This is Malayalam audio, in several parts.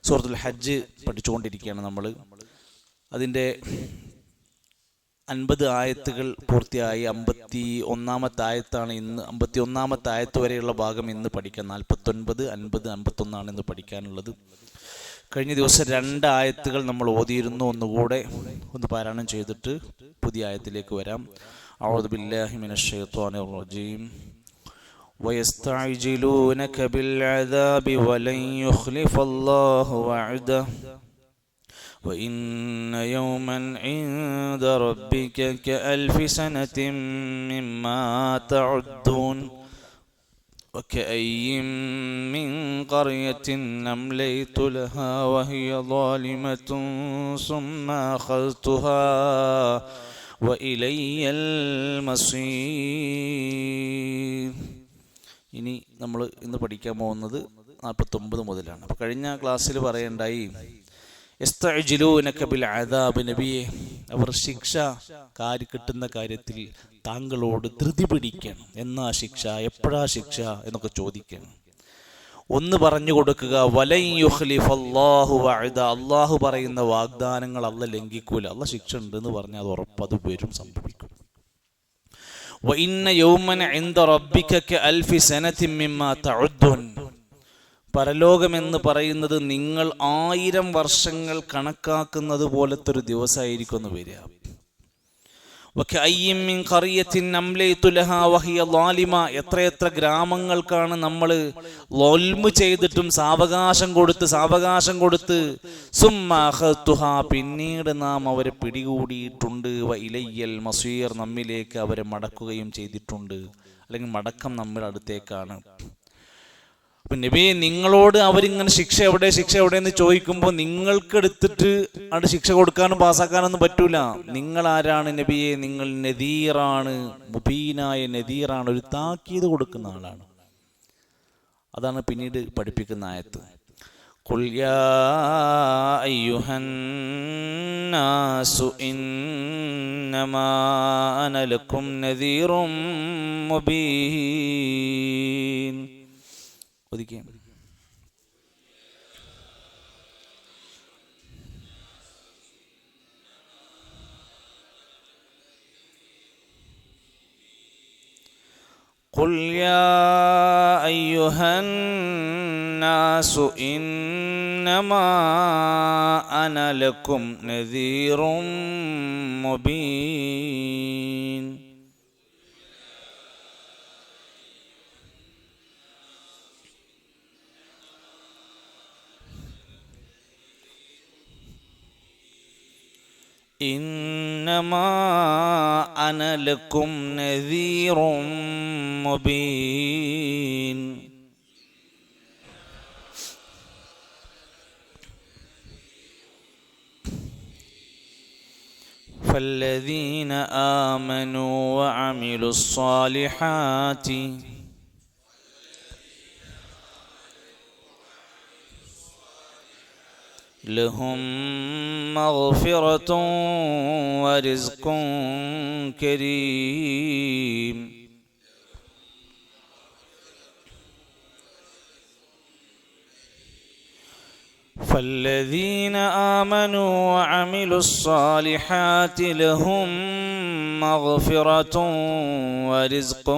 സൂറത്തുൽ ഹജ്ജ് പഠിച്ചുകൊണ്ടിരിക്കുകയാണ് നമ്മൾ. അതിൻ്റെ 50 ആയത്തുകൾ പൂർത്തിയായി. 51-ാമത്തെ ആയത്താണ് ഇന്ന്. 51-ാമത്തെ ആയത്ത് വരെയുള്ള ഭാഗം ഇന്ന് പഠിക്കാം. 49, 50, 51 ഇന്ന് പഠിക്കാനുള്ളത്. കഴിഞ്ഞ ദിവസം 2 ആയത്തുകൾ നമ്മൾ ഓതിയിരുന്നു. ഒന്നുകൂടെ ഒന്ന് പാരായണം ചെയ്തിട്ട് പുതിയ ആയത്തിലേക്ക് വരാം. അഊദു ബില്ലാഹി മിനശ് ശൈത്വാനിർ റജീം. വയസ്തഅജിലൂനക ബിൽഅദാബി വലൻ യുഖ്ലിഫല്ലാഹു വഅദഹു وإن يوما عند ربك كألف سنة مما تعدون وكأي من قرية أمليت لها وهي ظالمة ثم أخذتها وإلي المصير. ഇനി നമ്മൾ ഇന്ന് പഠിക്കാൻ പോകുന്നത് 49 മുതലാണ്. അപ്പോൾ കഴിഞ്ഞ ക്ലാസ്സിൽ പറയണ്ടായി, യസ്തഅജിലൂനക ബിൽ അദാബ്, നബിയെ അവർ ശിക്ഷ കിട്ടുന്ന കാര്യത്തിൽ താങ്കളോട് ധൃതി പിടിക്കണം. എന്നാ ശിക്ഷ, എപ്പോഴാ ശിക്ഷ എന്നൊക്കെ ചോദിക്കണം. ഒന്ന് പറഞ്ഞു കൊടുക്കുക, വലൻ യുഖ്ലിഫല്ലാഹു വഅദ, അള്ളാഹു പറയുന്ന വാഗ്ദാനങ്ങൾ അല്ല ലംഘിക്കൂല. അല്ല ശിക്ഷ ഉണ്ടെന്ന് പറഞ്ഞാൽ അത് ഉറപ്പ്, അത് വരും, സംഭവിക്കും. വഇന്ന യൗമൻ ഇൻദ റബ്ബിക കഅൽഫി സനതിൻ മിമ്മാ തഉദ്ദുൻ, പരലോകമെന്ന് പറയുന്നത് നിങ്ങൾ 1000 വർഷങ്ങൾ കണക്കാക്കുന്നത് പോലത്തെ ഒരു ദിവസമായിരിക്കും എന്ന് വരിക. വകഅയ്യിൻ മിൻ ഖറിയത്തിൻ അംലൈതു ലഹാ വഹിയ ളാലിമ, എത്രയെത്ര ഗ്രാമങ്ങൾക്കാണ് നമ്മൾ ളൽമു ചെയ്തിട്ടും സാവകാശം കൊടുത്ത് സുമ്മ അഖതുഹാ, പിന്നീട് നാം അവരെ പിടികൂടിയിട്ടുണ്ട്. വ ഇലയ്യൽ മസീർ, നമ്മിലേക്ക് അവരെ മടക്കുകയും ചെയ്തിട്ടുണ്ട്. അല്ലെങ്കിൽ മടക്കം നമ്മുടെ അടുത്തേക്കാണ്. അപ്പം നബിയെ, നിങ്ങളോട് അവരിങ്ങനെ ശിക്ഷ എവിടെ എന്ന് ചോദിക്കുമ്പോൾ നിങ്ങൾക്കെടുത്തിട്ട് അവിടെ ശിക്ഷ കൊടുക്കാനും പാസ്സാക്കാനൊന്നും പറ്റൂല. നിങ്ങൾ ആരാണ് നബിയെ? നിങ്ങൾ നദീറാണ്, മുബീനായ നദീറാണ്, ഒരു താക്കീത് കൊടുക്കുന്ന ആളാണ്. അതാണ് പിന്നീട് പഠിപ്പിക്കുന്ന ആയത്ത്. ഖുൽ യാ അയ്യുഹന്നാസു ഇന്നമാ അന ലക്കും നദീറും മുബീൻ. ഒതുക്കിയാണ്. ഖുൽ യാ അയ്യുഹന്നാസു ഇന്നമാ അന ലക്കും നദീറും മുബീൻ. ഇന്നമാ അന ലക്കും നദീറും മുബീൻ. ഫല്ലദീന ആമനൂ വഅമിലുസ് സ്വാലിഹാതി ലഹും മഗ്ഫിറത്തുൻ വറിസ്ഖുൻ കരീം. فالذين آمنوا وعملوا الصالحات لهم مغفرة ورزق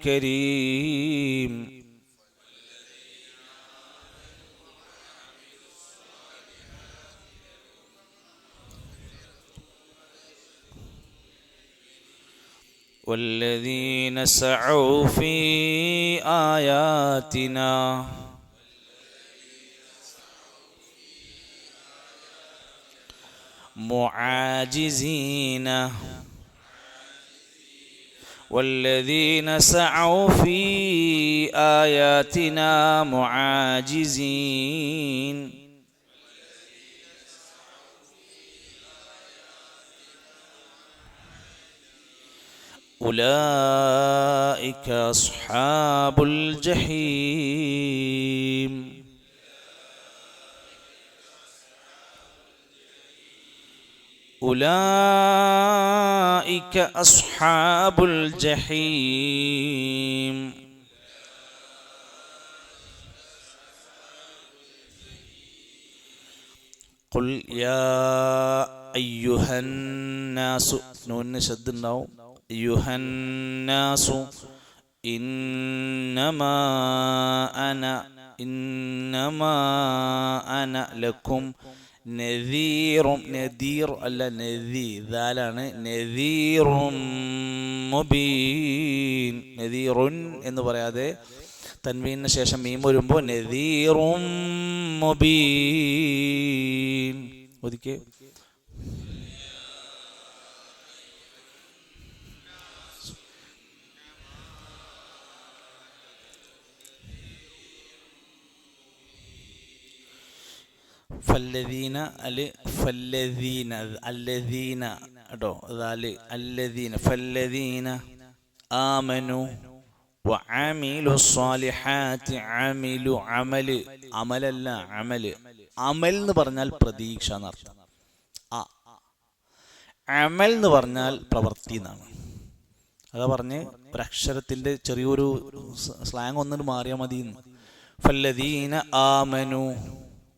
كريم. والذين سعوا في آياتنا معاجزين والذين سعوا في آياتنا معاجزين أولئك أصحاب الجحيم. أولئك أصحاب الجحيم. ഖുൽ യാ അയ്യുഹന്നാസു, നൂനിന് ശബ്ദം ഉണ്ടാവും. അയ്യുഹന്നാസു ഇന്നമാ അന ലക്കും നദീറും, നദീർ അല്ല നദീദാലാണ്, നദീറും മുബീൻ. നദീറുൻ എന്ന് പറയാതെ തൻവീനു ശേഷം മീം വരുമ്പോൾ നദീറും മുബീൻ. ഒതുക്കെ ഫല്ലദീന അല് ഫല്ലദീന അല്ലദീന കേട്ടോ, അതാല് അല്ലദീന ഫല്ലദീന ആമനു വഅമിലു സ്വാലിഹാത്തി. അമിലു അമല്, അമലല്ല അമല്. അമൽ എന്ന് പറഞ്ഞാൽ പ്രതീക്ഷ എന്നർത്ഥം. അമൽ എന്ന് പറഞ്ഞാൽ പ്രവൃത്തി എന്നാണ്. അതാ പറഞ്ഞ് ഒരക്ഷരത്തിന്റെ ചെറിയൊരു സ്ലാങ് ഒന്നിട്ട് മാറിയാൽ മതി. ഫല്ലദീന ആമനു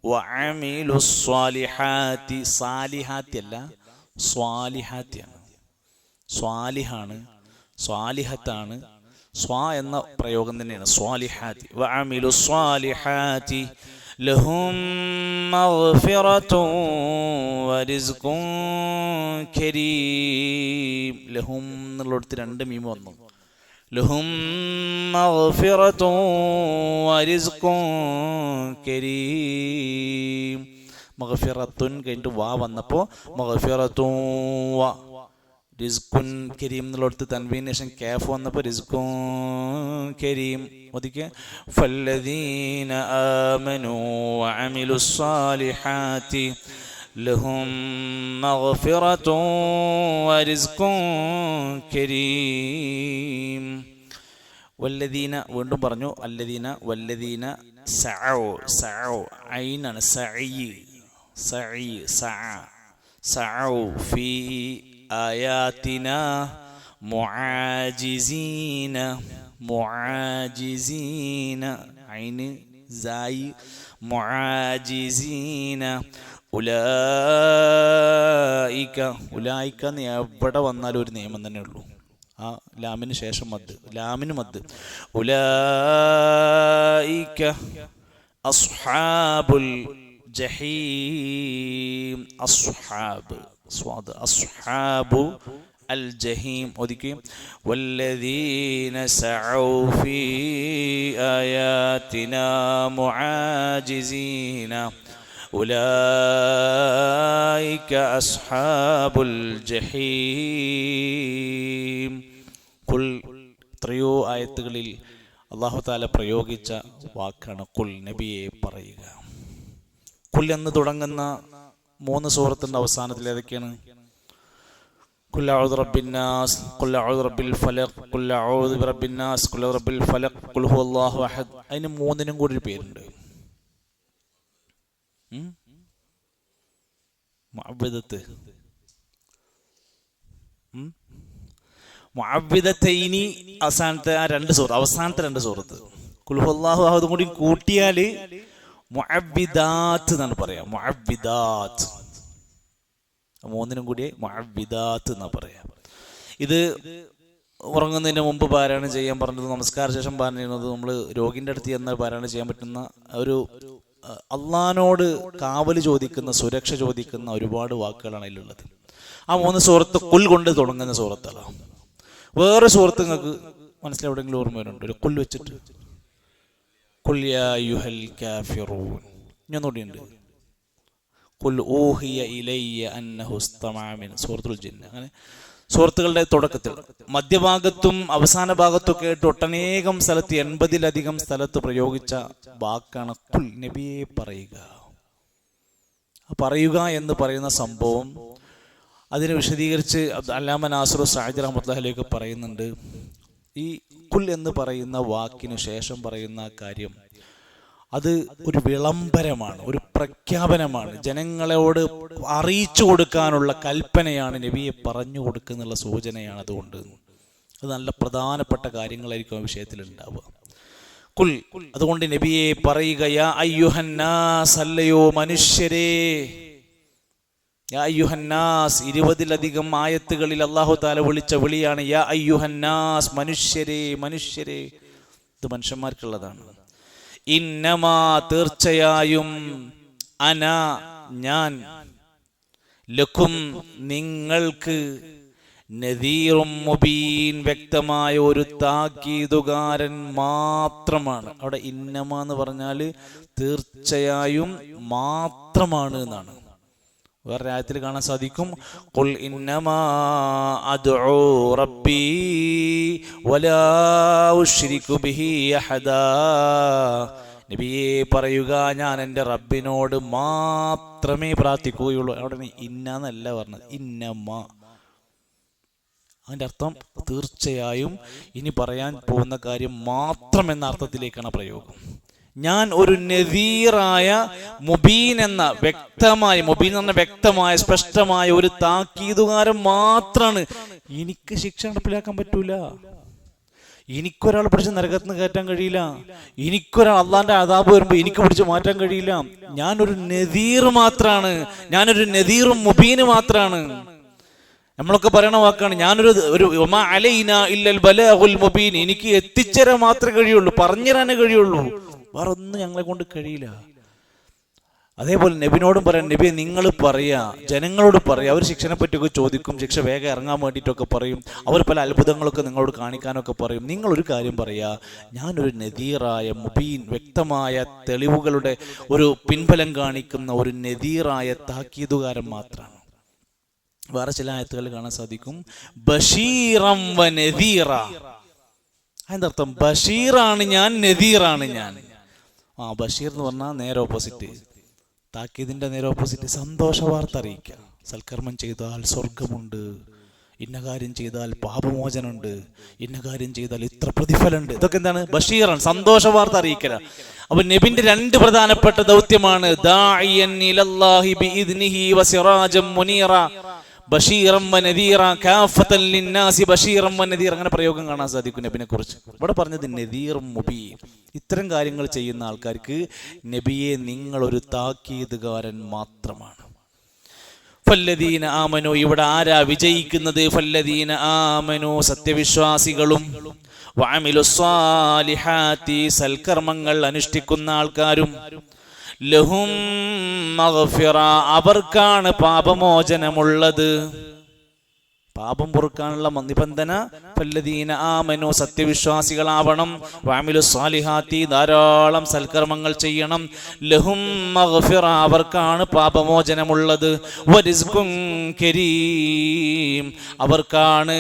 വഅമിലു സ്വാലിഹാത്തി. സാലിഹാത്തി അല്ല സ്വാലിഹാത്തിയാണ്. സ്വാലിഹാണ്, സ്വാലിഹത്താണ്. സ്വാ എന്ന പ്രയോഗം തന്നെയാണ് സ്വാലിഹാത്തി. വഅമിലു സ്വാലിഹാത്തി ലഹും മഗ്ഫിറത്തുൻ വറിസ്ഖുൻ കരീം. ലഹും എന്നുള്ളിടത്ത് രണ്ട് മീം വന്നു. ലഹും മഗ്ഫിറത്തുൻ വറിസ്ഖുൻ കരീം. മഗ്ഫിറത്തുൻ കഴിഞ്ഞിട്ട് വാ വന്നപ്പോൾ മഗ്ഫിറത്തുൻ വ. റിസ്ഖുൻ കരീം എന്നുള്ളടത്ത് തൻവീന് ശേഷം കാഫ് വന്നപ്പോൾ റിസ്ഖുൻ കരീം. ഒതുക്കെ ഫല്ലദീന ആമനു വഅമിലു സ്സാലിഹാത്തി ലഹും മഗ്ഫിറത്തുൻ വറിസ്ഖുൻ കരീം. വല്ലദീന വീണ്ടും പറഞ്ഞു അല്ലദീന. വല്ലദീന സഅഉ, സഅഉ ഐനാണ് സഅയി, സഅയി സഅഉ ഫീ ആയാതിന മുആജിസീന. മുആജിസീന ഐന് സായി മുആജിസീന. ഉലൈക, ഉലൈക എന്ന് എവിടെ വന്നാലും ഒരു നിയമം തന്നെ ഉള്ളൂ. ആ ലാമിന് ശേഷം മദ്, ലാമിന് മദ്. ഉലൈക അസ്ഹാബുൽ ജഹീം. അസ്ഹാബ് സ്വാദ്, അസ്ഹാബു അൽ ജഹീം. ഒതുക്കി വല്ലദീന സഅഉ ഫീ ആയാതിനാ മുആജിസീന ഉലൈക അസ്ഹാബുൽ ജഹീം. ഖുൽ, എത്രയോ ആയത്തുകളിൽ അല്ലാഹു തആല പ്രയോഗിച്ച വാക്കാണ് ഖുൽ, നബിയെ പറയുക. ഖുൽ എന്ന് തുടങ്ങുന്ന 3 സൂറത്തിന്റെ അവസാനത്തിൽ ഏതൊക്കെയാണ്? ഖുൽ അഊദു ബിറബ്ബിന്നാസ്, ഖുൽ അഊദു ബിറബ്ബിൽ ഫലഖ്, ഖുൽ അഊദു ബിറബ്ബിന്നാസ്, ഖുൽ അഊദു ബിറബ്ബിൽ ഫലഖ്, ഖുൽ ഹുവല്ലാഹു അഹദ്. അതിന് 3നും കൂടി ഒരു പേരുണ്ട്. മുഅവ്വിദത്ത്, മുഅവ്വിദത്തൈനി അവസാനത്തെ ആ 2 സൂറത്ത്, അവസാനത്തെ 2 സൂറത്ത്. ഖുൽ ഹുവല്ലാഹു അഹദും കൂടി കൂട്ടിയാൽ മുഅവ്വിദാത്ത് എന്നാണ് പറയാ. മുഅവ്വിദാത്ത് 3നും കൂടി മുഅവ്വിദാത്ത് എന്നാ പറയാ. ഇത് ഉറങ്ങുന്നതിന് മുമ്പ് പാരായണം ചെയ്യാൻ പറഞ്ഞത്, നമസ്കാര ശേഷം പാരായണം ചെയ്യുന്നത്, നമ്മൾ രോഗിന്റെ അടുത്ത് ചെന്ന് പാരായണം ചെയ്യാൻ പറ്റുന്ന ഒരു അള്ളാഹിനോട് കാവല് ചോദിക്കുന്ന, സുരക്ഷ ചോദിക്കുന്ന ഒരുപാട് വാക്കുകളാണ് അതിലുള്ളത്. ആ 3 സൂറത്ത് ഖുൽ കൊണ്ട് തുടങ്ങുന്ന സൂറത്താണ്. വേറെ സൂറത്ത് നിങ്ങൾക്ക് മനസ്സിൽ എവിടെയെങ്കിലും ഓർമ്മ വരുന്നുണ്ട്? ഒരു ഖുൽ വെച്ചിട്ട് ഖുൽ യാ അയ്യുഹൽ കാഫിറൂൻ. ഇനിയൊന്നുകൂടിയുണ്ട്, ഖുൽ ഊഹിയ ഇലയ്യ അന്നഹു ഇസ്തമഅ മിൻ സൂറത്തുൽ ജിൻ. അങ്ങനെ സൂറത്തുകളുടെ തുടക്കത്തിൽ മധ്യഭാഗത്തും അവസാന ഭാഗത്തൊക്കെ ആയിട്ട് ഒട്ടനേകം സ്ഥലത്ത് 80-ലധികം സ്ഥലത്ത് പ്രയോഗിച്ച വാക്കാണ് ഖുൽ, നബിയെ പറയുക. പറയുക എന്ന് പറയുന്ന സംഭവം അതിനെ വിശദീകരിച്ച് അല്ലാമ നാസിർ സഅദി റഹ്മത്തുള്ളാഹി അലൈഹി പറയുന്നുണ്ട്. ഈ ഖുൽ എന്ന് പറയുന്ന വാക്കിന് ശേഷം പറയുന്ന കാര്യം അത് ഒരു വിളംബരമാണ്, ഒരു പ്രഖ്യാപനമാണ്, ജനങ്ങളോട് അറിയിച്ചു കൊടുക്കാനുള്ള കൽപ്പനയാണ്, നബിയെ പറഞ്ഞു കൊടുക്കുന്നുള്ള സൂചനയാണ്. അതുകൊണ്ട് അത് നല്ല പ്രധാനപ്പെട്ട കാര്യങ്ങളായിരിക്കും ആ വിഷയത്തിൽ ഉണ്ടാവുക. ഖുൽ, അതുകൊണ്ട് നബിയെ പറയുക, യാ അയ്യുഹന്നാസ്, അല്ലയോ മനുഷ്യരേ, യാ അയ്യുഹന്നാസ് 20-ലധികം ആയത്തുകളിൽ അല്ലാഹു തആല വിളിച്ച വിളിയാണ് യാ അയ്യുഹന്നാസ്, മനുഷ്യരെ മനുഷ്യരെ. ഇത് മനുഷ്യന്മാർക്കുള്ളതാണ്. ഇന്നമാ, തീർച്ചയായും, അന, ഞാൻ, ലക്കും, നിങ്ങൾക്ക്, നദീറും മുബീൻ, വ്യക്തമായ ഒരു താക്കീതുകാരൻ മാത്രമാണ്. അവിടെ ഇന്നമ എന്ന് പറഞ്ഞാൽ തീർച്ചയായും മാത്രമാണ് എന്നാണ്. വേറെ ആയത്തിൽ കാണാൻ സാധിക്കും ഖുൽ ഇന്നമാ അദ്ഉ റബ്ബി വലാ ഉശ്രികു ബിഹി അഹദാ. നബിയെ പറയുക, ഞാൻ എൻ്റെ റബ്ബിനോട് മാത്രമേ പ്രാർത്ഥിക്കുകയുള്ളൂ. അവിടെ ഇന്നല്ല പറഞ്ഞത്, ഇന്നമ. അതിൻ്റെ അർത്ഥം തീർച്ചയായും, ഇനി പറയാൻ പോകുന്ന കാര്യം മാത്രം എന്ന അർത്ഥത്തിലേക്കാണ് പ്രയോഗം. ഞാൻ ഒരു നദീറായ, മുബീൻ എന്ന വ്യക്തമായ, മുബീൻ എന്ന വ്യക്തമായ സ്പഷ്ടമായ ഒരു താക്കീതുകാരൻ മാത്രമാണ്. എനിക്ക് ശിക്ഷ നടപ്പിലാക്കാൻ പറ്റൂല, എനിക്കൊരാൾ പിടിച്ച് നരകത്തിന് കയറ്റാൻ കഴിയില്ല, എനിക്കൊരാൾ അള്ളാന്റെ അദാബ് വരുമ്പോൾ എനിക്ക് പിടിച്ച് മാറ്റാൻ കഴിയില്ല. ഞാനൊരു നദീർ മാത്രമാണ്, ഞാനൊരു നദീറും മുബീന് മാത്രമാണ്. നമ്മളൊക്കെ പറയണ വാക്കാണ്, ഞാനൊരു വമാ അലൈനാ ഇല്ലൽ ബലാഗുൽ മുബീൻ, എനിക്ക് എത്തിച്ചേരാൻ മാത്രമേ കഴിയുള്ളൂ, പറഞ്ഞുതരാനേ കഴിയുള്ളൂ, വേറെ ഒന്നും ഞങ്ങളെ കൊണ്ട് കഴിയില്ല. അതേപോലെ നബിനോടും പറയാം, നബിയെ നിങ്ങൾ പറയാ, ജനങ്ങളോട് പറയാ, അവർ ശിക്ഷനെ പറ്റിയൊക്കെ ചോദിക്കും, ശിക്ഷ വേഗം ഇറങ്ങാൻ വേണ്ടിയിട്ടൊക്കെ പറയും, അവർ പല അത്ഭുതങ്ങളൊക്കെ നിങ്ങളോട് കാണിക്കാനൊക്കെ പറയും. നിങ്ങളൊരു കാര്യം പറയാ, ഞാനൊരു നദീറായ, മുബീൻ, വ്യക്തമായ തെളിവുകളുടെ ഒരു പിൻബലം കാണിക്കുന്ന ഒരു നദീറായ താക്കീതുകാരൻ മാത്രമാണ്. വേറെ ചില ആയത്തുകളിൽ കാണാൻ സാധിക്കും ബഷീറം വ നദീറ. അതിന്റെ അർത്ഥം ബഷീറാണ് ഞാൻ, നദീറാണ് ഞാൻ. ബഷീർ എന്ന് പറഞ്ഞാൽ നേരെ ഓപ്പോസിറ്റ്, താക്കീതിന്റെ നേരെ ഓപ്പോസിറ്റ്, സന്തോഷ വാർത്ത അറിയിക്കുക. സൽക്കർമ്മം ചെയ്താൽ സ്വർഗമുണ്ട്, ഇന്ന കാര്യം ചെയ്താൽ പാപമോചനമുണ്ട്, ഇന്ന കാര്യം ചെയ്താൽ ഇത്ര പ്രതിഫലമുണ്ട്. ഇതൊക്കെ എന്താണ്? ബഷീറാണ്, സന്തോഷ വാർത്ത അറിയിക്കല. അപ്പൊ നബിന്റെ രണ്ട് പ്രധാനപ്പെട്ട ദൗത്യമാണ് ദാഇയൻ ഇലല്ലാഹി ബിഇദ്നിഹി വസിറാജം മുനീറ ബഷീറൻ വനദീറ കാഫത്തൻ ലിന്നാസി ബഷീറൻ വനദീറ. അങ്ങനെ പ്രയോഗം കാണാൻ സാധിക്കും നബിനെ കുറിച്ച്. ഇവിടെ പറഞ്ഞത് നദീറും മുബീൻ. ഇത്തരം കാര്യങ്ങൾ ചെയ്യുന്ന ആൾക്കാർക്ക് നബിയെ നിങ്ങളൊരു താക്കീതുകാരൻ മാത്രമാണ്. ഫല്ലദീന ആമനു, ഇവിടെ ആരാ വിജയിക്കുന്നത്? ഫല്ലദീന ആമനു, സത്യവിശ്വാസികളും, വഅമിലുസ്സാലിഹാത്തി, സൽക്കർമ്മങ്ങൾ അനുഷ്ഠിക്കുന്ന ആൾക്കാരും, ലഹും മഗ്ഫിറ, അവർക്കാണ് പാപമോചനമുള്ളത്. പാപം പൊറുക്കാനുള്ള നിബന്ധന ഫല്ലദീന ആമനു, സത്യവിശ്വാസികളാവണം, വഅമിലുസ്സാലിഹാത്തി, ധാരാളം സൽക്കർമ്മങ്ങൾ ചെയ്യണം, ലഹും മഗ്ഫിറ, അവർക്കാണ് പാപമോചനമുള്ളത്, വരിസ്ഖുൻ കരീം, അവർക്കാണ്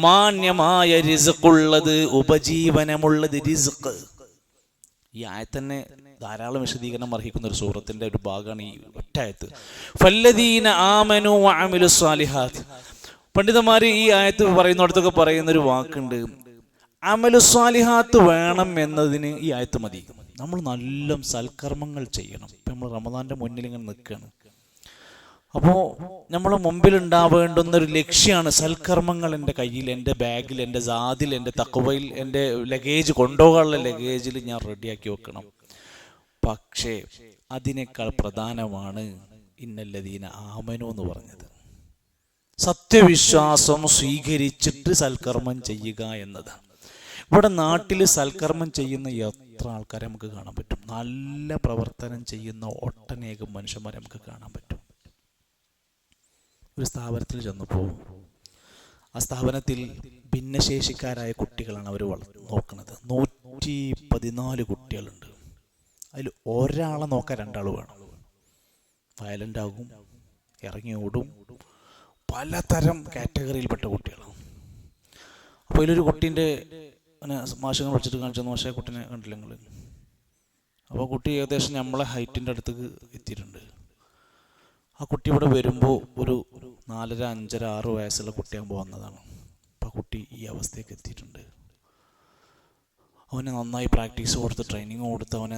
മാന്യമായ റിസ്ഖുള്ളത്, ഉപജീവനമുള്ളത്, റിസ്ഖ്. ഈ ആയത്തന്നെ ധാരാളം വിശദീകരണം അർഹിക്കുന്ന ഒരു സൂറത്തിന്റെ ഒരു ഭാഗമാണ് ഈ ഒറ്റായത്ത്. ഫല്ലദീന ആമനു വഅമിലുസ്സാലിഹാത്ത്. പണ്ഡിതന്മാർ ഈ ആയത്ത് പറയുന്നിടത്തൊക്കെ പറയുന്നൊരു വാക്കുണ്ട്, അമലുസ്സാലിഹാത്ത് വേണം എന്നതിന് ഈ ആയത്ത് മതി. നമ്മൾ നല്ല സൽക്കർമ്മങ്ങൾ ചെയ്യണം. ഇപ്പം നമ്മൾ റമദാന്റെ മുന്നിൽ ഇങ്ങനെ നിൽക്കുകയാണ്. അപ്പോൾ നമ്മളെ മുമ്പിൽ ഉണ്ടാവേണ്ടുന്നൊരു ലക്ഷ്യമാണ് സൽക്കർമ്മങ്ങൾ. എൻ്റെ കയ്യിൽ, എൻ്റെ ബാഗിൽ, എൻ്റെ സാദിൽ, എൻ്റെ തഖ്വയിൽ, എൻ്റെ ലഗേജ് കൊണ്ടുപോകാനുള്ള ലഗേജിൽ ഞാൻ റെഡിയാക്കി വെക്കണം. പക്ഷേ അതിനേക്കാൾ പ്രധാനമാണ് ഇന്നല്ലദീന ആമനു എന്ന് പറഞ്ഞത്. സത്യവിശ്വാസം സ്വീകരിച്ചിട്ട് സൽക്കർമ്മം ചെയ്യുക എന്നതാണ്. ഇവിടെ നാട്ടിൽ സൽക്കർമ്മം ചെയ്യുന്ന എത്ര ആൾക്കാരെ നമുക്ക് കാണാൻ പറ്റും? നല്ല പ്രവർത്തനം ചെയ്യുന്ന ഒട്ടനേകം മനുഷ്യന്മാരെ നമുക്ക് കാണാൻ പറ്റും. ഒരു സ്ഥാപനത്തിൽ ചെന്നപ്പോൾ ആ സ്ഥാപനത്തിൽ ഭിന്നശേഷിക്കാരായ കുട്ടികളാണ് അവർ നോക്കുന്നത്. 114 കുട്ടികളുണ്ട്. അതിൽ ഒരാളെ നോക്കാൻ 2 ആൾ വേണം. വയലൻ്റ് ആകും, ഇറങ്ങി ഓടും, പലതരം കാറ്റഗറിയിൽപ്പെട്ട കുട്ടികളാണ്. അപ്പോൾ അതിലൊരു കുട്ടീൻ്റെ മാഷങ്ങൾ വിളിച്ചിട്ട് കാണിച്ചു, മാഷെ കുട്ടീനെ കണ്ടില്ല നിങ്ങൾ? അപ്പോൾ കുട്ടി ഏകദേശം നമ്മളെ ഹൈറ്റിൻ്റെ അടുത്തേക്ക് എത്തിയിട്ടുണ്ട്. ആ കുട്ടി ഇവിടെ വരുമ്പോൾ ഒരു 4, 5, 6 വയസ്സുള്ള കുട്ടിയാകുമ്പോൾ വന്നതാണ്. അപ്പോൾ ആ കുട്ടി ഈ അവസ്ഥയ്ക്ക് എത്തിയിട്ടുണ്ട്. അവനെ നന്നായി പ്രാക്ടീസ് കൊടുത്ത്, ട്രെയിനിങ് കൊടുത്ത്, അവനെ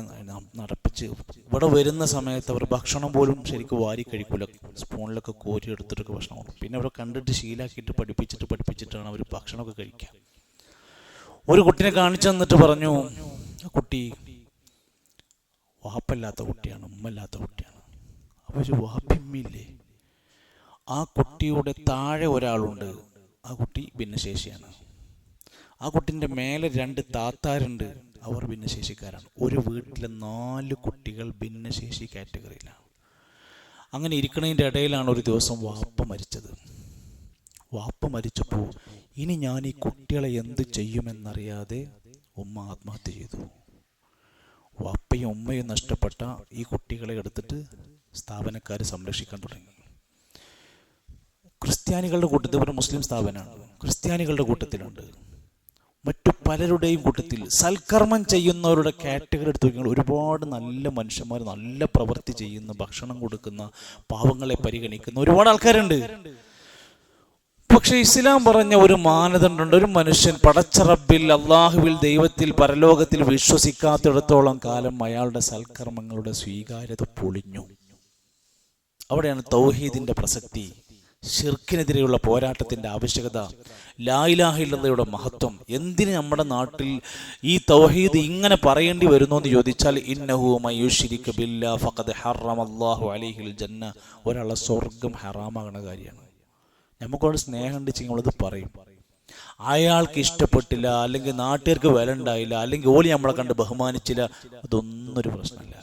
നടപ്പിച്ച് ഇവിടെ വരുന്ന സമയത്ത് അവർ ഭക്ഷണം പോലും ശരിക്കും വാരി കഴിക്കില്ല. സ്പൂണിലൊക്കെ കോരി എടുത്തിട്ടൊക്കെ ഭക്ഷണം കൊടുക്കും. പിന്നെ അവരെ കണ്ടിട്ട് ശീലാക്കിയിട്ട് പഠിപ്പിച്ചിട്ടാണ് അവർ ഭക്ഷണമൊക്കെ കഴിക്കുക. ഒരു കുട്ടീനെ കാണിച്ചു തന്നിട്ട് പറഞ്ഞു, ആ കുട്ടി വാപ്പല്ലാത്ത കുട്ടിയാണ്, ഉമ്മല്ലാത്ത കുട്ടിയാണ്. അപ്പോൾ വാപ്പിമ്മില്ലേ? ആ കുട്ടിയുടെ താഴെ ഒരാളുണ്ട്, ആ കുട്ടി ഭിന്നശേഷിയാണ്. ആ കുട്ടിൻ്റെ മേലെ 2 താത്താരുണ്ട്, അവർ ഭിന്നശേഷിക്കാരാണ്. ഒരു വീട്ടിലെ 4 കുട്ടികൾ ഭിന്നശേഷി കാറ്റഗറിയിലാണ്. അങ്ങനെ ഇരിക്കുന്നതിൻ്റെ ഇടയിലാണ് ഒരു ദിവസം വാപ്പ മരിച്ചത്. വാപ്പ മരിച്ചപ്പോൾ ഇനി ഞാൻ ഈ കുട്ടികളെ എന്ത് ചെയ്യുമെന്നറിയാതെ ഉമ്മ ആത്മഹത്യ ചെയ്തു. വാപ്പയും ഉമ്മയും നഷ്ടപ്പെട്ട ഈ കുട്ടികളെ എടുത്തിട്ട് സ്ഥാപനക്കാർ സംരക്ഷിക്കാൻ തുടങ്ങി. ക്രിസ്ത്യാനികളുടെ കൂട്ടത്തിൽ, ഒരു മുസ്ലിം സ്ഥാപനമാണ്, ക്രിസ്ത്യാനികളുടെ കൂട്ടത്തിലുണ്ട്, മറ്റു പലരുടെയും കൂട്ടത്തിൽ സൽക്കർമ്മം ചെയ്യുന്നവരുടെ കാറ്റഗറി എടുത്ത് നോക്കിയാൽ ഒരുപാട് നല്ല മനുഷ്യന്മാർ, നല്ല പ്രവൃത്തി ചെയ്യുന്ന, ഭക്ഷണം കൊടുക്കുന്ന, പാവങ്ങളെ പരിഗണിക്കുന്ന ഒരുപാട് ആൾക്കാരുണ്ട്. പക്ഷെ ഇസ്ലാം പറഞ്ഞ ഒരു മാനദണ്ഡമുണ്ട്. ഒരു മനുഷ്യൻ പടച്ച റബ്ബിൽ, അള്ളാഹുവിൽ, ദൈവത്തിൽ, പരലോകത്തിൽ വിശ്വസിക്കാത്തിടത്തോളം കാലം അയാളുടെ സൽക്കർമ്മങ്ങളുടെ സ്വീകാര്യത പൊളിഞ്ഞു. അവിടെയാണ് തൗഹീദിന്റെ പ്രസക്തി, ശിർക്കിനെതിരെയുള്ള പോരാട്ടത്തിന്റെ ആവശ്യകത, ലാ ഇലാഹ ഇല്ലല്ലാഹയുടെ മഹത്വം. എന്തിന് നമ്മുടെ നാട്ടിൽ ഈ തൗഹീദ് ഇങ്ങനെ പറയേണ്ടി വരുന്നു എന്ന് ചോദിച്ചാൽ, ഇന്നഹു മയുശ്രിക ബില്ലാഹി ഫഖദ് ഹറമല്ലാഹു അലൈഹിൽ ജന്ന, ഒരാളെ സ്വർഗം ഹറാമാകണ കാര്യമാണ്. നമുക്കവിടെ സ്നേഹം ഉണ്ടെങ്കിൽ നമ്മളത് പറയും. അയാൾക്ക് ഇഷ്ടപ്പെട്ടില്ല, അല്ലെങ്കിൽ നാട്ടുകാർക്ക് വില ഉണ്ടായില്ല, അല്ലെങ്കിൽ ഓലി നമ്മളെ കണ്ട് ബഹുമാനിച്ചില്ല, അതൊന്നും ഒരു പ്രശ്നമില്ല.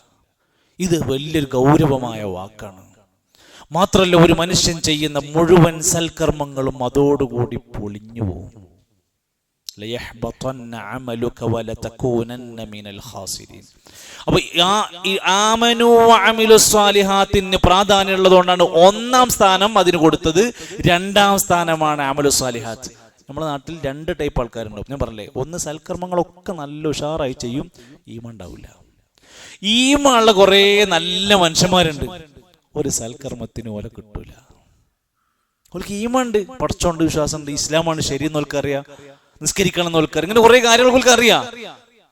ഇത് വലിയൊരു ഗൗരവമായ വാക്കാണ്. മാത്രമല്ല, ഒരു മനുഷ്യൻ ചെയ്യുന്ന മുഴുവൻ സൽക്കർമ്മങ്ങളും അതോടുകൂടി പൊളിഞ്ഞു പോകും. അപ്പൊ ആമനു വഅമിലു സ്വാലിഹാത്തിന് പ്രാധാന്യമുള്ളതുകൊണ്ടാണ് 1-ാം സ്ഥാനം അതിന് കൊടുത്തത്. 2-ാം സ്ഥാനമാണ് അമലു സ്വാലിഹാത്ത്. നമ്മുടെ നാട്ടിൽ 2 ടൈപ്പ് ആൾക്കാരുണ്ടാവും. ഞാൻ പറഞ്ഞില്ലേ, ഒന്ന് സൽക്കർമ്മങ്ങളൊക്കെ നല്ല ഉഷാറായി ചെയ്യും, ഈമാൻ ഉണ്ടാവില്ല. ഈമാനുള്ള കുറേ നല്ല മനുഷ്യന്മാരുണ്ട്, ഒരു സൽക്കർമ്മത്തിന് ഓല കിട്ടൂല. ഓൽക്ക് ഈമാനുണ്ട്, പടച്ചോണ്ട് വിശ്വാസമുണ്ട്, ഇസ്ലാമാണ് ശരിയെന്ന് ഓൽക്കറിയാം, നിസ്കരിക്കണം എന്ന് ഓൽക്കറിയാം, ഇങ്ങനെ കുറെ കാര്യങ്ങൾ ഓൽക്കറിയാം.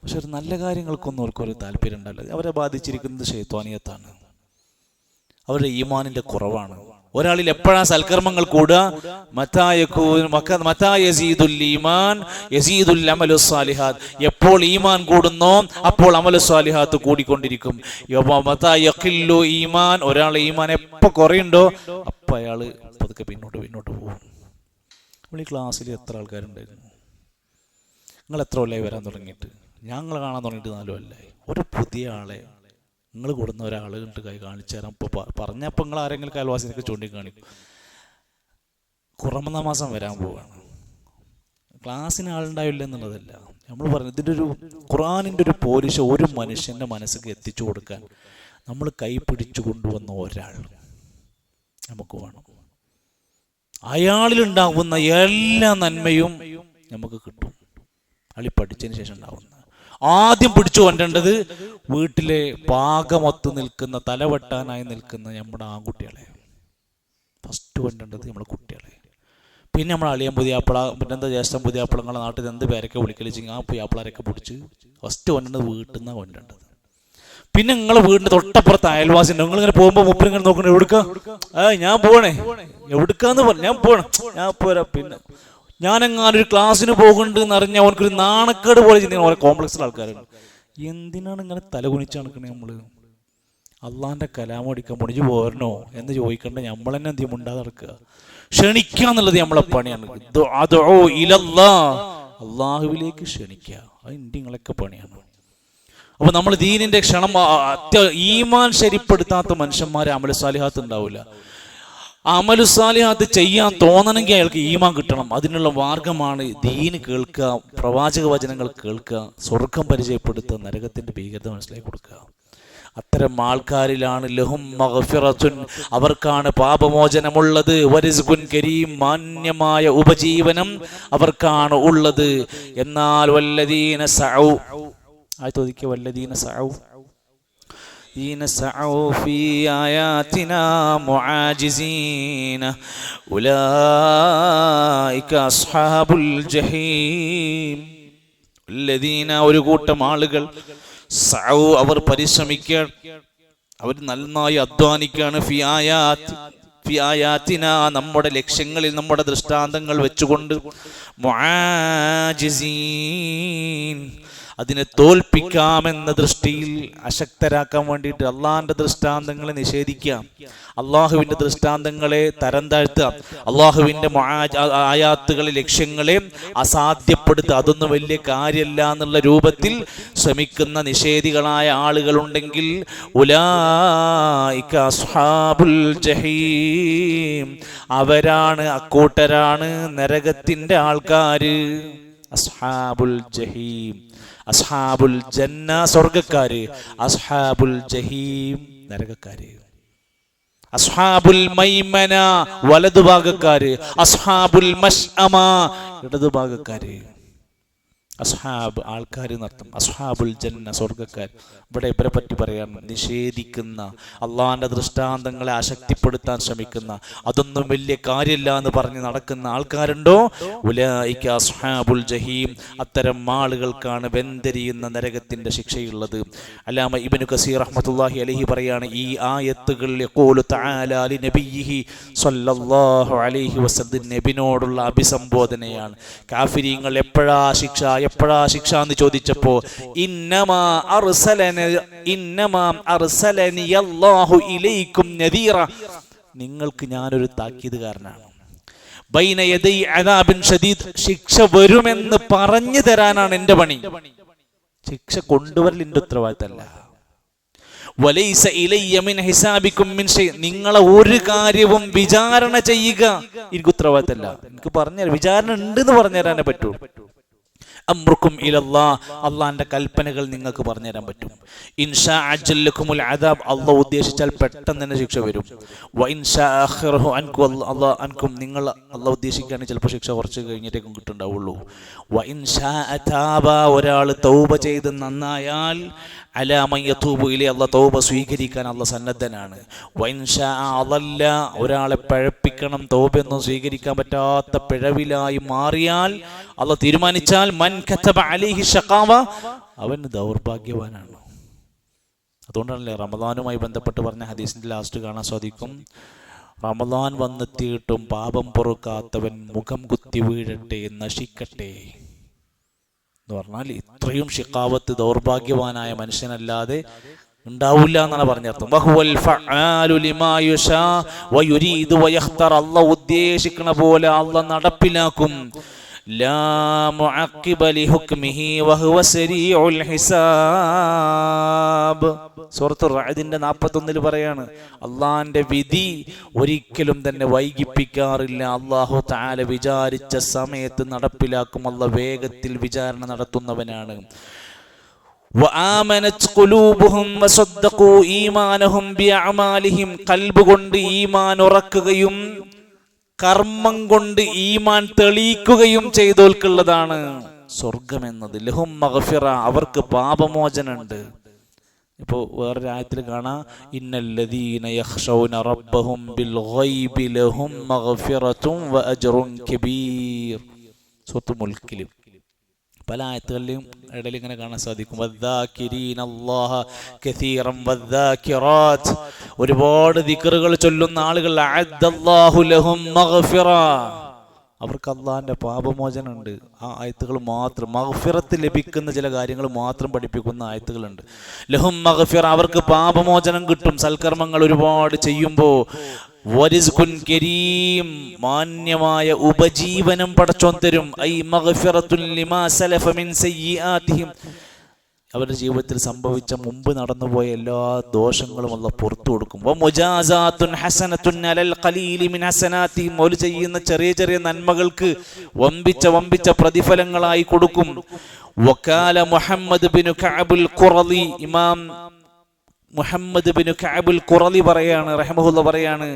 പക്ഷെ ഒരു നല്ല കാര്യങ്ങൾക്കൊന്നും ഓൽക്കൊരു താല്പര്യം ഉണ്ടാവില്ല. അവരെ ബാധിച്ചിരിക്കുന്നത് ശൈത്വാനിയത്താണ്, അവരുടെ ഈമാനിന്റെ കുറവാണ്. ഒരാളിൽ എപ്പോഴാണ് സൽക്കർമ്മങ്ങൾ കൂടുക? എപ്പോൾ ഈമാൻ കൂടുന്നോ അപ്പോൾ അമലു സ്വാലിഹാത്ത് കൂടിക്കൊണ്ടിരിക്കും. ഈമാൻ, ഒരാൾ ഈമാൻ എപ്പോ കുറയുണ്ടോ അപ്പൊ അയാള് പതുക്കെ പിന്നോട്ട് പോകും. നമ്മൾ ഈ ക്ലാസ്സിൽ എത്ര ആൾക്കാരുണ്ടായിരുന്നു? നിങ്ങൾ എത്ര കൊല്ലായി വരാൻ തുടങ്ങിയിട്ട്? ഞങ്ങൾ കാണാൻ തുടങ്ങിയിട്ട് 4 കൊല്ലായി. ഒരു പുതിയ ആളെ നിങ്ങൾ കൊടുന്ന ഒരാൾ കൈ കാണിച്ചു തരാം. ഇപ്പോൾ പറഞ്ഞപ്പോൾ നിങ്ങൾ ആരെങ്കിലും അയൽവാസിനൊക്കെ ചൂണ്ടിക്കാണിക്കും. റമദാൻ മാസം വരാൻ പോവുകയാണ്, ക്ലാസ്സിന് ആളുണ്ടാവില്ല എന്നുള്ളതല്ല നമ്മൾ പറഞ്ഞു. ഇതിൻ്റെ ഒരു ഖുർആനിൻ്റെ ഒരു പോരിശ ഒരു മനുഷ്യൻ്റെ മനസ്സിലേക്ക് എത്തിച്ചു കൊടുക്കാൻ നമ്മൾ കൈ പിടിച്ചു കൊണ്ടുവന്ന ഒരാൾ നമുക്ക് വേണം. അയാളിലുണ്ടാകുന്ന എല്ലാ നന്മയും നമുക്ക് കിട്ടും. അയാൾ പഠിച്ചതിന് ശേഷം ഉണ്ടാവുന്ന ആദ്യം പിടിച്ചു കൊണ്ടേണ്ടത് വീട്ടിലെ പാകമൊത്ത് നിൽക്കുന്ന, തലവെട്ടാനായി നിൽക്കുന്ന നമ്മുടെ ആൺകുട്ടികളെ ഫസ്റ്റ് കൊണ്ടേണ്ടത് നമ്മളെ കുട്ടികളെ. പിന്നെ നമ്മൾ അളിയൻ പുതിയാപ്പിള, പിന്നെന്താ ജ്യേഷ്ഠൻ പുതിയാപ്പിള, നിങ്ങളുടെ നാട്ടിൽ എന്ത് പേരൊക്കെ വിളിക്കലിച്ചെങ്കിൽ ആ പുതിയാപ്പിളാരൊക്കെ പിടിച്ച് ഫസ്റ്റ് കൊണ്ടേണ്ടത് വീട്ടിൽ നിന്നാണ് കൊണ്ടേണ്ടത്. പിന്നെ നിങ്ങളെ വീടിന്റെ തൊട്ടപ്പുറത്ത് അയൽവാസി ഉണ്ട്, നിങ്ങളിങ്ങനെ പോകുമ്പോൾ മുപ്പരിങ്ങനെ നോക്കണം, എവിടുക്കാ? ഞാൻ പോണേ, എവിടുക്കാന്ന് പറഞ്ഞു, ഞാൻ പോണം, ഞാൻ പോരാ. പിന്നെ ഞാനെങ്ങാനൊരു ക്ലാസ്സിന് പോകുന്നുണ്ട് എന്നറിഞ്ഞ അവനക്കൊരു നാണക്കേട് പോലെ ചിന്തിക്കുന്ന ഓരോ കോംപ്ലക്സിലെ ആൾക്കാരുണ്ട്. എന്തിനാണ് ഇങ്ങനെ തലകുനിച്ച് നടക്കണേ? നമ്മള് അള്ളാന്റെ കലാം ഓടിക്കാൻ പൊടിഞ്ഞു പോരണോ എന്ന് ചോദിക്കണ്ട, നമ്മൾ തന്നെ എന്തെങ്കിലും ഉണ്ടാതെ നടക്കുക. ക്ഷണിക്കാന്നുള്ളത് നമ്മളെ പണിയാണ്. അള്ളാഹുവിലേക്ക് ക്ഷണിക്കുക, അത് നിങ്ങളൊക്കെ പണിയാണ്. അപ്പൊ നമ്മൾ ദീനിന്റെ ക്ഷണം, ഈമാൻ ശരിപ്പെടുത്താത്ത മനുഷ്യന്മാരെ അമലു സാലിഹാത്ത് ഉണ്ടാവില്ല. അമലു സാലിഹാത്ത് ചെയ്യാൻ തോന്നണമെങ്കിൽ അയാൾക്ക് ഈമാൻ കിട്ടണം. അതിനുള്ള മാർഗമാണ് ദീന് കേൾക്കുക, പ്രവാചക വചനങ്ങൾ കേൾക്കുക, സ്വർഗം പരിചയപ്പെടുത്തുക, നരകത്തിന്റെ ഭീകരത മനസ്സിലാക്കി കൊടുക്കുക. അത്തരം ആൾക്കാരിലാണ് ലഹും മഗ്ഫിറത്തുൻ, അവർക്കാണ് പാപമോചനമുള്ളത്, വരിസ്ഖുൻ കരീം, മാന്യമായ ഉപജീവനം അവർക്കാണ് ഉള്ളത്. എന്നാൽ വല്ലദീന സഉ, ആയതോദിക്കുക, വല്ലദീന സഉ سعوا في آياتنا معاجزين أولئك أصحاب الجحيم. الذين, ഒരു കൂട്ടം ആളുകൾ, സഉ, അവർ പരിശ്രമിക്കുക, അവർ നന്നായി അധ്വാനിക്കുകയാണ്, ഫി ആയാത്തിന, നമ്മുടെ ലക്ഷ്യങ്ങളിൽ, നമ്മുടെ ദൃഷ്ടാന്തങ്ങൾ വെച്ചുകൊണ്ട്, മുആജിസീൻ, അതിനെ തോൽപ്പിക്കാമെന്ന ദൃഷ്ടിയിൽ അശക്തരാക്കാൻ വേണ്ടിയിട്ട് അള്ളാഹിന്റെ ദൃഷ്ടാന്തങ്ങളെ നിഷേധിക്കാം, അള്ളാഹുവിന്റെ ദൃഷ്ടാന്തങ്ങളെ തരം താഴ്ത്തുക, അള്ളാഹുവിന്റെ ആയാത്തുകളെ ലക്ഷ്യങ്ങളെ അസാധ്യപ്പെടുത്തുക, അതൊന്നും വലിയ കാര്യമല്ല എന്നുള്ള രൂപത്തിൽ ശ്രമിക്കുന്ന നിഷേധികളായ ആളുകളുണ്ടെങ്കിൽ ഉലൈക അസ്ഹാബുൽ ജഹീം, അവരാണ്, അക്കൂട്ടരാണ് നരകത്തിന്റെ ആൾക്കാര്. അസ്ഹാബുൽ ജഹീം, അസ്ഹാബുൽ ജന്ന സ്വർഗക്കാര്, അസ്ഹാബുൽ ജഹീം നരകക്കാര്. അസ്ഹാബുൽ മൈമന വലതുഭാഗക്കാര്, അസ്ഹാബുൽ മശ്അമ ഇടതുഭാഗക്കാര്. അസ്ഹാബ് ആൾക്കാർ എന്നർത്ഥം, അസ്ഹാബുൽ ജന്ന സ്വർഗക്കാർ. ഇവിടെ ഇവരെ പറ്റി പറയാൻ നിഷേധിക്കുന്ന, അള്ളാഹിന്റെ ദൃഷ്ടാന്തങ്ങളെ അശക്തിപ്പെടുത്താൻ ശ്രമിക്കുന്ന, അതൊന്നും വലിയ കാര്യമില്ല എന്ന് പറഞ്ഞ് നടക്കുന്ന ആൾക്കാരുണ്ടോ? ഉലൈക അസ്ഹാബുൽ ജഹീം, അത്തരം ആളുകൾക്കാണ് വെന്തെരിയുന്ന നരകത്തിന്റെ ശിക്ഷയുള്ളത്. അല്ലാമ ഇബ്നു കസീർ റഹ്മത്തുള്ളാഹി അലൈഹി പറയാണ്, ഈ ആയത്തുകൾ യഖൂലു തആല ലിനബിയിഹി സ്വല്ലല്ലാഹു അലൈഹി വസല്ലം, നബിയോടുള്ള അഭിസംബോധനയാണ്. കാഫിരീങ്ങൾ എപ്പോഴാ ശിക്ഷ എന്ന് ചോദിച്ചപ്പോ ഇന്നമാ അർസലനി അല്ലാഹു ഇലൈക്കും നദീറ, നിങ്ങൾക്ക് ഞാനൊരു താക്കീതുകാരനാണ്. ബൈന യദൈ അദാബിൻ ഷദീദ്, ശിക്ഷ വരുമെന്ന് പറഞ്ഞു തരാനാണ് എന്റെ പണി. ശിക്ഷ കൊണ്ടുവരൽ എന്റെ ഉത്തരവാദിത്തമല്ല. വലൈസ ഇലയ്യ മിൻ ഹിസാബിക്കും മിൻ ഷൈ, നിങ്ങളെ ഒരു കാര്യവും വിചാരണ ചെയ്യുക എനിക്ക് ഉത്തരവാദിത്തമല്ല. എനിക്ക് പറഞ്ഞുതരാം, വിചാരണ ഉണ്ടെന്ന് പറഞ്ഞുതരാനേ പറ്റൂ. അംറുക്കും ഇലല്ലാഹ്, അള്ളാഹിന്റെ കൽപ്പനകൾ നിങ്ങൾക്ക് പറഞ്ഞുതരാൻ പറ്റും. ഇൻഷാ അജല്ലകുമുൽ അദാബ്, അള്ളാഹ് ഉദ്ദേശിച്ചാൽ പെട്ടെന്ന് തന്നെ ശിക്ഷ വരും. വ ഇൻഷാ അഖറഹു അൻകും, നിങ്ങൾ അള്ളാഹ് ഉദ്ദേശിക്കുകയാണെങ്കിൽ ചിലപ്പോൾ ശിക്ഷ കുറച്ച് കഴിഞ്ഞിട്ടേക്കും കിട്ടുണ്ടാവുള്ളൂ. വ ഇൻഷാ അതാബ, ഒരാൾ തൗബ ചെയ്ത് നന്നായാൽ അലാ മൻ യതൂബു ഇലൈഹി, അള്ളാഹ് തൗബ സ്വീകരിക്കാൻ അള്ളാഹ് സന്നദ്ധനാണ്. വ ഇൻഷാ അദല്ല, ഒരാളെ പഴപ്പിക്കണം, തൗബയൊന്നും സ്വീകരിക്കാൻ പറ്റാത്ത പിഴവിലായി മാറിയാൽ അള്ളാഹ് തീരുമാനിച്ചാൽ മൻ കതബ അലൈഹി ശഖാവ, അവൻ ദൗർഭാഗ്യവാനാണ്. അതുകൊണ്ടാണല്ലേ റമദാനുമായി ബന്ധപ്പെട്ട് പറഞ്ഞ ഹദീസിന്റെ ലാസ്റ്റ് കാണാൻ സാധിക്കും, റമദാൻ വന്നെത്തിയിട്ടും പാപം പൊറുക്കാത്തവൻ മുഖം കുത്തി വീഴട്ടെ, നശിക്കട്ടെ എന്ന് പറഞ്ഞാൽ ഇത്രയും ഷിഖാവത്ത് ദൗർഭാഗ്യവാനായ മനുഷ്യനല്ലാതെ ഉണ്ടാവില്ല എന്നാണ് പറഞ്ഞർത്ഥം. വഹുവൽ ഫഅാലു ലിമാ യശാ വയുരീദു വയഖ്തർ, അല്ലാഹ് ഉദ്ദേശിക്കുന്ന പോലെ അല്ലാഹ് നടപ്പിലാക്കും. ലാ മുഅഖിബ ലിഹുക്മിഹി വഹുവ സരീഉൽ ഹിസാബ്. സൂറത്തുർ റഅദിന്റെ 41 പറയാണ്, അള്ളാഹിന്റെ വിധി ഒരിക്കലും തന്നെ വൈകിപ്പിക്കാറില്ല. അല്ലാഹു തആല വിചാരിച്ച സമയത്ത് നടപ്പിലാക്കും. അല്ലാഹ് വേഗത്തിൽ വിചാരണ നടത്തുന്നവനാണ്. വആമനത് ഖുലൂബുഹും വസദ്ദഖൂ ഈമാനഹും ബിഅഅമാലിഹിം, ഖൽബ് കൊണ്ട് ഈമാൻ ഉറക്കുകയും കർമ്മം കൊണ്ട് ഈമാൻ തെളിയിക്കുകയും ചെയ്തോൽക്കുള്ളതാണ് സ്വർഗം എന്നത്. ലഹും മഗ്ഫിറ, അവർക്ക് പാപമോചനമുണ്ട്. ഇപ്പോ വേറൊരു ആയത്തിൽ കാണാം, ഇന്നല്ലദീന യഖ്ശൗന റബ്ബഹും ബിൽ ഗൈബി ലഹും മഗ്ഫിറതും വഅജ്റുൻ കബീർ. സൂറത്തുൽ മുൽക്കിൽ പല ആയത്തുകളിലും ഇടയിൽ ഇങ്ങനെ കാണാൻ സാധിക്കും, വദ്ദാകിരീനല്ലാഹ കസീറൻ വദ്ദാകിറാത്ത്, ഒരുപാട് ദിക്റുകൾ ചൊല്ലുന്ന ആളുകൾ അഅദ്ദല്ലാഹു ലഹും മഗ്ഫിറ, അവർക്ക് അള്ളാഹിന്റെ പാപമോചനമുണ്ട്. ആ ആയത്തുകൾ മാത്രം, മഗ്ഫിറത്ത് ലഭിക്കുന്ന ചില കാര്യങ്ങൾ മാത്രം പഠിപ്പിക്കുന്ന ആയത്തുകളുണ്ട്. ലഹും മഗ്ഫിറ, അവർക്ക് പാപമോചനം കിട്ടും സൽക്കർമ്മങ്ങൾ ഒരുപാട് ചെയ്യുമ്പോൾ. വരിസ്ഖുൻ കരീം, മാന്യമായ ഉപജീവനം പടച്ചോൻ തരും. ഐ മഗ്ഫിറത്തുൻ ലിമാ സലഫ മിൻ സയ്യിആതിഹിം, അവരുടെ ജീവിതത്തിൽ സംഭവിച്ച മുമ്പ് നടന്നുപോയ എല്ലാ ദോഷങ്ങളും അല്ലാഹ് പുറത്തു കൊടുക്കും. വമുജാസാത്തുൻ ഹസനത്തുൻ അലൽ ഖലീലി മിൻ ഹസനാതിഹിം, അവർ ചെയ്യുന്ന ചെറിയ ചെറിയ നന്മകൾക്ക് വമ്പിച്ച പ്രതിഫലങ്ങളായി കൊടുക്കും. വകാല മുഹമ്മദ് ബിൻ കഅബുൽ ഖുറളി, ഇമാം മുഹമ്മദ് ബിൻ കഅബുൽ ഖുറളി പറയാണ്, റഹ്മഹുല്ലാഹ് പറയാണ്,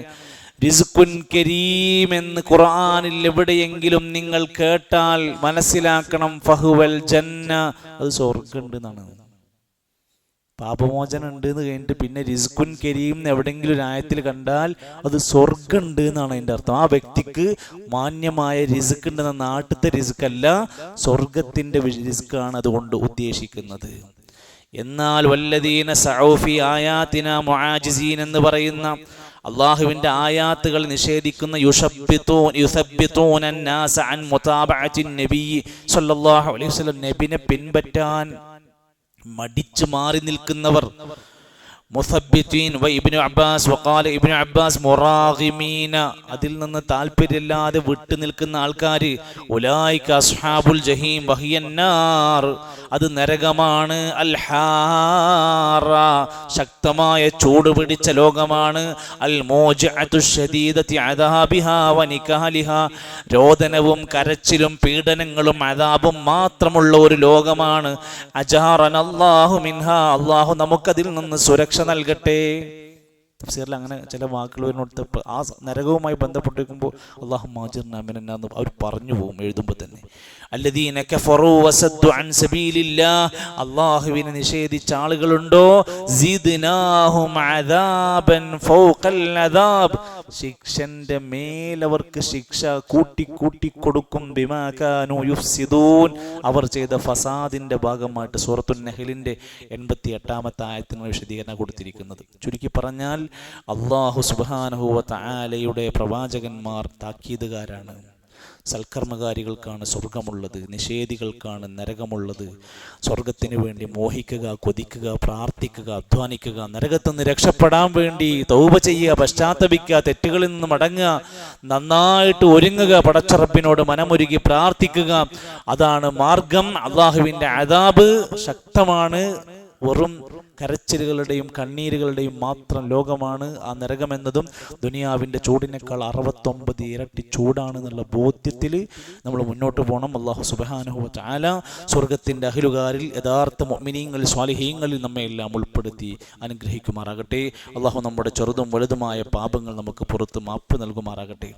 റിസ്ഖുൻ കരീം എന്ന് ഖുർആനിൽ എവിടെയെങ്കിലും നിങ്ങൾ കേട്ടാൽ മനസ്സിലാക്കണം, ഫഹുവൽ ജന്ന, അത് സ്വർഗ്ഗമുണ്ട് എന്നാണ്. പാപമോചനം ഉണ്ട് എന്ന് കഴിഞ്ഞിട്ട് പിന്നെ റിസ്ഖുൻ കരീം എവിടെയെങ്കിലും ഒരു ആയത്തിൽ കണ്ടാൽ അത് സ്വർഗ്ഗമുണ്ട് എന്നാണ് അതിൻ്റെ അർത്ഥം. ആ വ്യക്തിക്ക് മാന്യമായ റിസ്ക് ഉണ്ടെന്ന നാട്ടിലത്തെ റിസ്ക് അല്ല, സ്വർഗത്തിന്റെ റിസ്ക്കാണ് അതുകൊണ്ട് ഉദ്ദേശിക്കുന്നത്. എന്നാൽ വല്ലദീന സഅൂ ഫീ ആയാതിനാ മുആജിസീൻ എന്ന് പറയുന്ന അള്ളാഹുവിന്റെ ആയാത്തുകൾ നിഷേധിക്കുന്ന യുസബ്ബിതൂന അന്നാസ അൻ മുതാബഅത്തിൻ നബി സ്വല്ലല്ലാഹു അലൈഹി വസല്ലം, നബിനെ പിൻപറ്റാൻ മടിച്ചു മാറി നിൽക്കുന്നവർ. മുസബ്ബിതീൻ വ ഇബ്നു അബ്ബാസ് വഖാല ഇബ്നു അബ്ബാസ് മുറാഗിമീന, അതിൽ നിന്ന് താല്പര്യമില്ലാതെ വിട്ടു നിൽക്കുന്ന ആൾക്കാർ. ഉലൈക അസ്ഹാബുൽ ജഹീം വഹിയന്നാർ, അത് നരകമാണ്. അൽ ഹാറ, ശക്തമായ ചൂട് പിടിച്ച ലോകമാണ്. അൽ മോജഅതു ശദീദതി അദാബിഹാ വ നികാലിഹാ, രോദനവും കരച്ചിലും പീഡനങ്ങളും അദാബും മാത്രമുള്ള ഒരു ലോകമാണ്. അജാറനല്ലാഹു മിൻഹാ, അല്ലാഹു നമുക്കതിൽ നിന്ന് സുരക്ഷ നൽകട്ടെ. തഫ്സീറിൽ അങ്ങനെ ചില വാക്കുകൾ വരുന്നിടത്ത് ആ നരകവുമായി ബന്ധപ്പെട്ടിരിക്കുമ്പോൾ അല്ലാഹുമ്മ അജിർനാ മിനന്നാർ എന്ന് അവർ പറഞ്ഞു പോകും എഴുതുമ്പോൾ തന്നെ. അല്ലദീന കഫറൂ വസദ്ദു അൻ സബീലില്ലാഹ്, അല്ലാഹുവിനെ നിഷേധിച്ച ആളുകളുണ്ടോ, സിദ്നാഹും അദാബൻ ഫൗഖൽ അദാബ്, ശിക്ഷന്റെ മേലവർക്ക് ശിക്ഷ കൂട്ടി കൊടുക്കും. ബിമാ കാനൂ യുഫ്സിദൂൻ, അവർ ചെയ്ത ഫസാദിന്റെ ഭാഗമായിട്ട്. സൂറത്തുൻ നഹ്ലിന്റെ 88-ാമത്തെ ആയത്തിന് വിശദീകരണം കൊടുത്തിരിക്കുന്നത്. ചുരുക്കി പറഞ്ഞാൽ അല്ലാഹു സുബ്ഹാനഹു വ തആലയുടെ പ്രവാചകന്മാർ താക്കീതുകാരാണ്. സൽക്കർമ്മകാരികൾക്കാണ് സ്വർഗമുള്ളത്, നിഷേധികൾക്കാണ് നരകമുള്ളത്. സ്വർഗത്തിന് വേണ്ടി മോഹിക്കുക, കൊതിക്കുക, പ്രാർത്ഥിക്കുക, അധ്വാനിക്കുക. നരകത്തിൽ നിന്ന് രക്ഷപ്പെടാൻ വേണ്ടി തൗബ ചെയ്യുക, പശ്ചാത്തപിക്കുക, തെറ്റുകളിൽ നിന്ന് മടങ്ങുക, നന്നായിട്ട് ഒരുങ്ങുക, പടച്ചറപ്പിനോട് മനമൊരുകി പ്രാർത്ഥിക്കുക. അതാണ് മാർഗം. അള്ളാഹുവിൻ്റെ അദാബ് ശക്തമാണ്. വെറും കരച്ചിലുകളുടെയും കണ്ണീരുകളുടെയും മാത്രം ലോകമാണ് ആ നരകമെന്നതും ദുനിയാവിൻ്റെ ചൂടിനേക്കാൾ 69 ഇരട്ടി ചൂടാണെന്നുള്ള ബോധ്യത്തിൽ നമ്മൾ മുന്നോട്ട് പോകണം. അല്ലാഹു സുബ്ഹാനഹു വ തആല സ്വർഗത്തിൻ്റെ അഹ്ലുകാരിൽ യഥാർത്ഥ മുഅ്മിനീങ്ങളിൽ സ്വാലിഹീങ്ങളിൽ നമ്മെ എല്ലാം ഉൾപ്പെടുത്തി അനുഗ്രഹിക്കുമാറാകട്ടെ. അല്ലാഹു നമ്മുടെ ചെറുതും വലുതുമായ പാപങ്ങൾ നമുക്ക് പുറത്ത് മാപ്പ് നൽകുമാറാകട്ടെ.